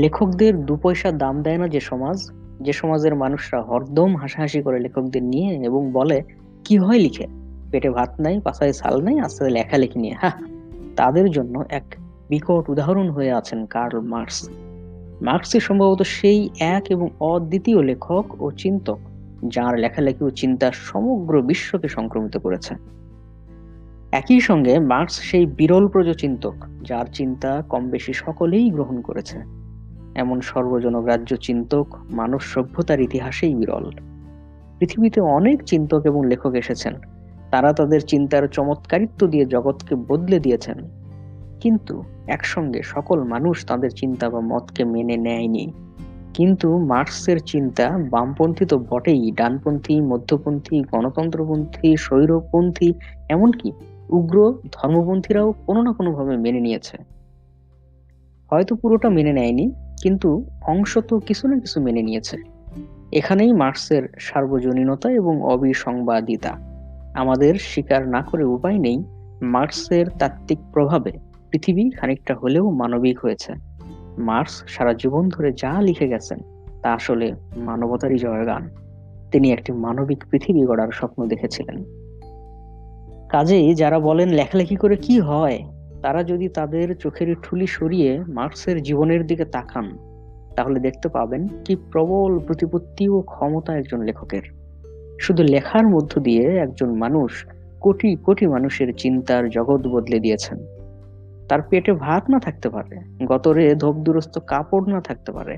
লেখকদের দু পয়সা দাম দেয় না যে সমাজ, যে সমাজের মানুষরা হরদম হাসাহাসি করে লেখকদের নিয়ে এবং বলে কি হয় লিখে, পেটে ভাত নাই পাছায় ছাল নাই আস্তে লেখালেখি নিয়ে, হ্যাঁ, তাদের জন্য এক বিকট উদাহরণ হয়ে আছেন কার্ল মার্কস। মার্কসই সম্ভবত সেই এক এবং অদ্বিতীয় লেখক ও চিন্তক যার লেখালেখি ও চিন্তা সমগ্র বিশ্বকে সংক্রমিত করেছে। একই সঙ্গে মার্কস সেই বিরল চিন্তক যার চিন্তা কম বেশি সকলেই গ্রহণ করেছে। এমন সর্বজনগ্রাহ্য চিন্তক মানব সভ্যতার ইতিহাসেই বিরল। পৃথিবীতে অনেক চিন্তক এবং লেখক এসেছেন, তারা তাদের চিন্তার চমৎকারিত্ব দিয়ে জগৎকে বদলে দিয়েছেন, কিন্তু একসঙ্গে সকল মানুষ তাদের চিন্তা বা মতকে মেনে নেয়নি। কিন্তু মার্কসের চিন্তা বামপন্থী তো বটেই, ডানপন্থী, মধ্যপন্থী, গণতন্ত্রপন্থী, স্বৈরপন্থী, এমনকি উগ্র ধর্মপন্থীরাও কোনো না কোনো ভাবে মেনে নিয়েছে। হয়তো পুরোটা মেনে নেয়নি, কিন্তু অংশ তো কিছু না কিছু মেনে নিয়েছে। এখানেই মার্কসের সার্বজনীনতা এবং অবিসংবাদিতা। আমাদের স্বীকার না করে উপায় নেই, মার্কসের তাত্ত্বিক প্রভাবে পৃথিবী খানিকটা হলেও মানবিক হয়েছে। মার্কস সারা জীবন ধরে যা লিখে গেছেন তা আসলে মানবতারই জয়গান। তিনি একটি মানবিক পৃথিবী গড়ার স্বপ্ন দেখেছিলেন। কাজেই যারা বলেন লেখালেখি করে কি হয়, তারা যদি তাদের চোখের ঠুলি সরিয়ে মার্কসের জীবনের দিকে তাকান, তাহলে দেখতে পাবেন কি প্রবল প্রতিপত্তি ও ক্ষমতা একজন লেখকের। শুধু লেখার মধ্য দিয়ে একজন মানুষ কোটি কোটি মানুষের চিন্তার জগৎ বদলে দিয়েছেন। তার পেটে ভাত না থাকতে পারে, গতরে ধোপদুরস্ত কাপড় না থাকতে পারে,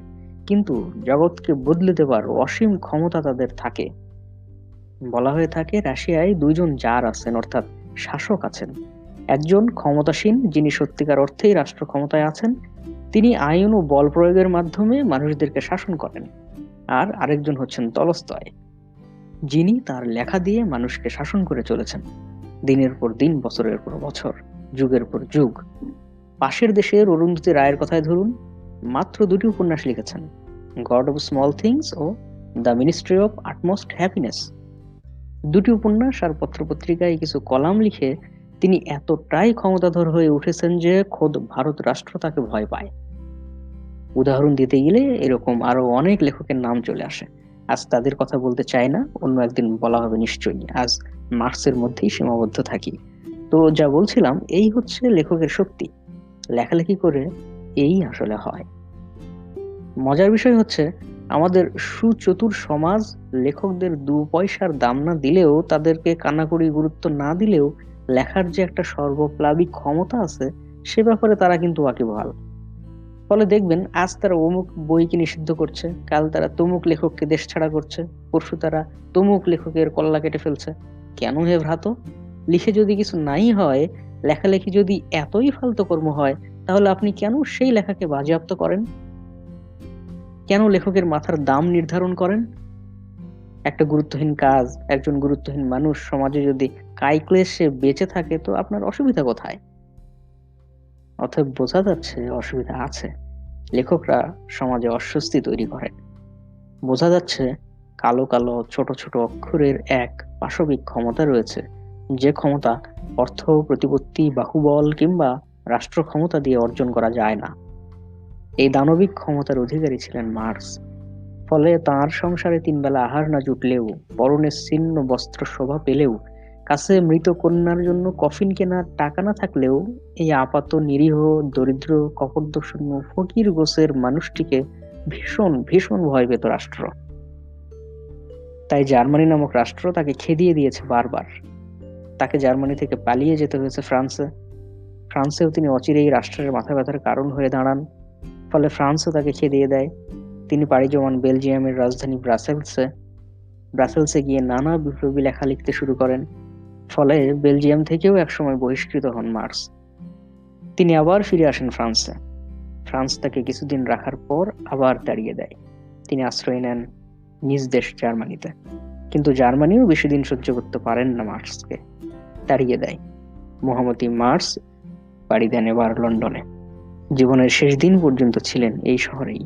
কিন্তু জগৎকে বদলে দেবার অসীম ক্ষমতা তাদের থাকে। বলা হয়ে থাকে রাশিয়ায় দুইজন জার আছেন, অর্থাৎ শাসক আছেন। একজন ক্ষমতাসীন, যিনি সত্যিকার অর্থেই রাষ্ট্র ক্ষমতায় আছেন, তিনি আইন ও বল প্রয়োগের মাধ্যমে মানুষদেরকে শাসন করেন। আর আরেকজন হচ্ছেন তলস্তয়, যিনি তার লেখা দিয়ে মানুষকে শাসন করে চলেছেন, দিনের পর দিন, বছরের পর বছর, যুগের পর যুগ। পাশের দেশের অরুন্ধতী রায়ের কথায় ধরুন, মাত্র দুটি উপন্যাস লিখেছেন, গড অফ স্মল থিংস ও the ministry of utmost happiness. দুটি উপন্যাস আর পত্রপত্রিকায় কিছু কলাম লিখে তিনি এতটাই ক্ষমতাধর হয়ে উঠেছেন যে খোদ ভারত রাষ্ট্র তাকে ভয় পায়। উদাহরণ দিতে গেলে এরকম আরো অনেক লেখকের নাম চলে আসে। আজ তাদের কথা বলতে চাই না, অন্য একদিন বলা হবে নিশ্চয়ই। আজ মার্কসের মধ্যেই সীমাবদ্ধ থাকি। তো যা বলছিলাম, এই হচ্ছে লেখকের শক্তি। লেখালেখি করে এই আসলে হয়। মজার বিষয় হচ্ছে, আমাদের সুচতুর সমাজ লেখকদের দু পয়সার দাম না দিলেও, তাদেরকে কানাকড়ি গুরুত্ব না দিলেও, লেখার যে একটা সর্বপ্লাবী ক্ষমতা আছে সে ব্যাপারে তারা কিন্তু ওয়াকিবহাল। ফলে দেখবেন আজ তারা অমুক বইকে নিষিদ্ধ করছে, কাল তারা তমুক লেখককে দেশ ছাড়া করছে, পরশু তারা তমুক লেখকের কল্লা কেটে ফেলছে। কেন হে ভ্রাত? লিখে যদি কিছু নাই হয়, লেখালেখি যদি এতই ফালতু কর্ম হয়, তাহলে আপনি কেন সেই লেখাকে বাজেয়াপ্ত করেন? কেন লেখকের মাথার দাম নির্ধারণ করেন? একটা গুরুত্বহীন কাজ, একজন গুরুত্বহীন মানুষ সমাজে যদি কায়ক্লেশে বেঁচে থাকে, তো আপনার অসুবিধা কোথায়? অতএব বোঝা যাচ্ছে অসুবিধা আছে। লেখকরা সমাজে অস্বস্তি তৈরি করে। বোঝা যাচ্ছে কালো কালো ছোট ছোট অক্ষরের এক পাশবিক ক্ষমতা রয়েছে, যে ক্ষমতা অর্থ, প্রতিপত্তি, বাহুবল কিংবা রাষ্ট্র ক্ষমতা দিয়ে অর্জন করা যায় না। এই দানবিক ক্ষমতার অধিকারী ছিলেন মার্কস। ফলে তাঁর সংসারে তিন বেলা আহার না জুটলেও, পরনে ছিন্ন বস্ত্র শোভা পেলেও, কাছে মৃত কন্যার জন্য কফিন কেনার টাকা না থাকলেও, এই আপাত নিরীহ দরিদ্র কপটদশূন্য ফকির গোছের মানুষটিকে ভীষণ ভীষণ ভয় পেত রাষ্ট্র। তাই জার্মানি নামক রাষ্ট্র তাকে খেদিয়ে দিয়েছে বারবার। তাকে জার্মানি থেকে পালিয়ে যেতে হয়েছে ফ্রান্সে। ফ্রান্সেও তিনি অচিরেই রাষ্ট্রের মাথা ব্যথার কারণ হয়ে দাঁড়ান। ফলে ফ্রান্সও তাকে খেদিয়ে দেয়। তিনি পাড়ি জমান বেলজিয়ামের রাজধানী ব্রাসেলসে। ব্রাসেলসে গিয়ে নানা বিপ্লবী লেখা লিখতে শুরু করেন। ফলে বেলজিয়াম থেকেও একসময় বহিষ্কৃত হন মার্কস। তিনি আবার ফিরে আসেন ফ্রান্সে। ফ্রান্স তাকে কিছুদিন রাখার পর আবার তাড়িয়ে দেয়। তিনি আশ্রয় নেন নিজ দেশ জার্মানিতে। কিন্তু জার্মানিও বেশি দিন সহ্য করতে পারেন না মার্কসকে, তাড়িয়ে দেয়। মোহামতি মার্কস পাড়ি দেন এবার লন্ডনে। জীবনের শেষ দিন পর্যন্ত ছিলেন এই শহরেই।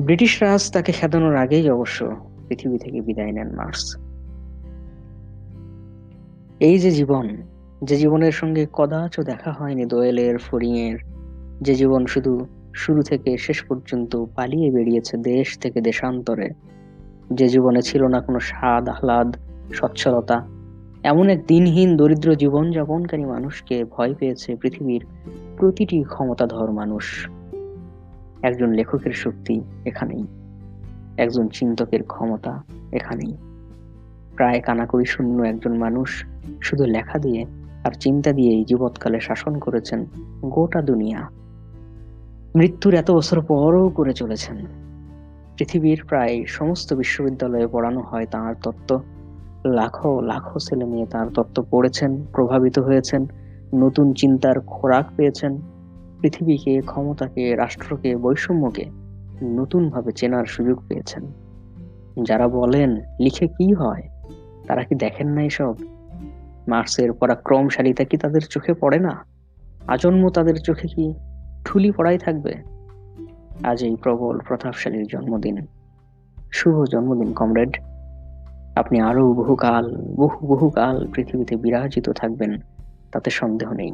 ব্রিটিশ রাজ তাকে খেদানোর আগেই অবশ্য পৃথিবী থেকে বিদায় নেন মার্কস। এই যে জীবন, যে জীবনের সঙ্গে কদাচ দেখা হয়নি দোয়েলের, ফড়িংয়ের, যে জীবন শুধু শুরু থেকে শেষ পর্যন্ত পালিয়ে বেরিয়েছে দেশ থেকে দেশান্তরে, যে জীবনে ছিল না কোনো স্বাদ আহ্লাদ, সচ্ছলতা। এমন এক দিনহীন দরিদ্র জীবন যাপনকারী মানুষকে ভয় পেয়েছে পৃথিবীর প্রতিটি ক্ষমতাধর মানুষ। একজন লেখকের শক্তি এখানেই, একজন চিন্তকের ক্ষমতা এখানেই। প্রায় কানাকড়ি শূন্য একজন মানুষ শুধু লেখা দিয়ে আর চিন্তা দিয়েই জীবৎকালে শাসন করেছেন গোটা দুনিয়া। মৃত্যুর এত বছর পরও করে চলেছেন। পৃথিবীর প্রায় সমস্ত বিশ্ববিদ্যালয়ে পড়ানো হয় তাঁর তত্ত্ব। লাখো লাখো ছেলে মেয়ে তাঁর তত্ত্ব পড়েছেন, প্রভাবিত হয়েছেন, নতুন চিন্তার খোরাক পেয়েছেন। পৃথিবীকে, ক্ষমতাকে, রাষ্ট্রকে, বৈষম্যকে নতুন ভাবে চেনার সুযোগ পেয়েছেন। যারা বলেন লিখে কি হয়, তারা কি দেখেন না এসব? মার্ক্সের পরাক্রমশালিতা কি তাদের চোখে পড়ে না? আজন্ম তাদের চোখে কি ঠুলি পড়াই থাকবে? আজ এই প্রবল প্রতাপশালীর জন্মদিন। শুভ জন্মদিন কমরেড। আপনি আরো বহুকাল, বহু বহুকাল পৃথিবীতে বিরাজিত থাকবেন, তাতে সন্দেহ নেই।